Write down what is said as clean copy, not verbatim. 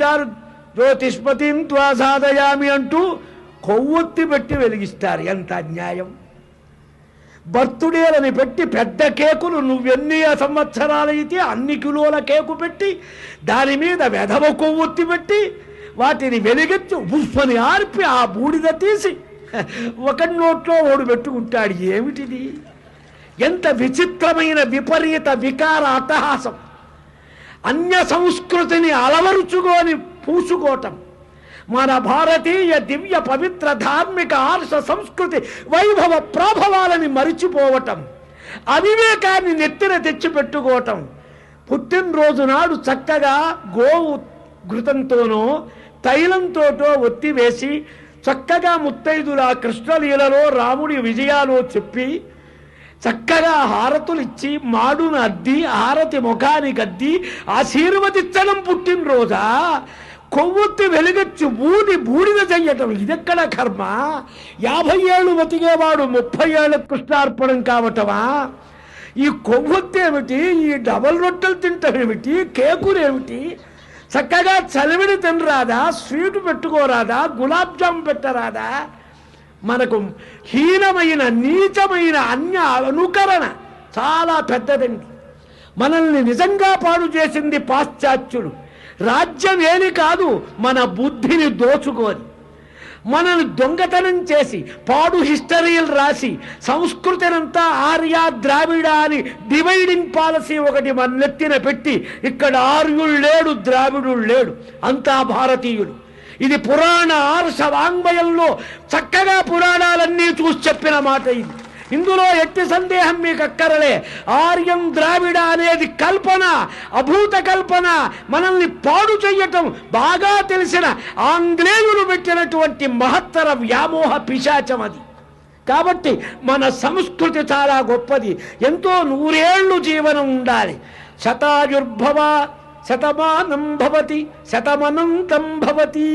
వెలిగిస్తారు. జ్యోతిష్మతిం త్వా సాధయామి అంటూ కొవ్వొత్తి పెట్టి వెలిగిస్తారు. ఎంత అన్యాయం! బర్త్డేలని పెట్టి పెద్ద కేకులు నువ్వెన్ని సంవత్సరాలైతే అన్ని కిలోల కేకు పెట్టి దాని మీద వెధవ కొవ్వొత్తి పెట్టి వాటిని వెలిగించి ఉప్పని ఆర్పి ఆ బూడిద తీసి ఒకటి నోట్లో ఓడు పెట్టుకుంటాడు. ఏమిటిది? ఎంత విచిత్రమైన విపరీత వికార అట్టహాసం! అన్య సంస్కృతిని అలవరుచుకొని పూసుకోవటం, మన భారతీయ దివ్య పవిత్ర ధార్మిక ఆర్ష సంస్కృతి వైభవ ప్రాభవాలని మరిచిపోవటం, అవివేకాన్ని నెత్తిన తెచ్చిపెట్టుకోవటం. పుట్టినరోజు నాడు చక్కగా గోవు ఘృతంతోనో తైలంతోటో ఒత్తివేసి చక్కగా ముత్తైదుల కృష్ణలీలలో రాముడి విజయాలు చెప్పి చక్కగా హారతులు ఇచ్చి మాడును అద్ది హారతి ముఖానికి అద్ది ఆశీర్వదించడం పుట్టినరోజా? కొవ్వొత్తి వెలిగొచ్చి బూడిద చెయ్యటం ఇదెక్కడ కర్మ? 50 ఏళ్ళు బతికేవాడు 30 ఏళ్ళ కృష్ణార్పణం కావటమా? ఈ కొవ్వొత్తి ఏమిటి? ఈ డబల్ రొట్టెలు తింటమేమిటి? కేకులేమిటి? చక్కగా చలివిడి తినరాదా? స్వీటు పెట్టుకోరాదా? గులాబ్ జామ్ పెట్టరాదా? మనకు హీనమైన నీచమైన అన్య అనుకరణ చాలా పెద్దదండి. మనల్ని నిజంగా పాడు చేసింది పాశ్చాత్యుడు. రాజ్యం ఏమి కాదు, మన బుద్ధిని దోచుకొని మనల్ని దొంగతనం చేసి పాడు హిస్టరీలు రాసి సంస్కృతినంతా ఆర్య ద్రావిడ అని డివైడింగ్ పాలసీ ఒకటి మన నెత్తిన పెట్టి ఇక్కడ ఆర్యుడు లేడు ద్రావిడుడు లేడు, అంతా భారతీయుడు. ఇది పురాణ ఆర్ష వాంగ్మయంలో చక్కగా పురాణాలన్నీ చూసి చెప్పిన మాట ఇది. ఇందులో ఎట్టి సందేహం మీకు అక్కరలే. ఆర్యం ద్రావిడ అనేది కల్పన, అభూత కల్పన, మనల్ని పాడు చెయ్యటం బాగా తెలిసిన ఆంగ్లేయులు పెట్టినటువంటి మహత్తర వ్యామోహ పిశాచం అది. కాబట్టి మన సంస్కృతి చాలా గొప్పది. ఎంతో 100 ఏళ్ళు జీవనం ఉండాలి. శతాయుర్భవ శతమానం భవతి శతమనంతం భవతి.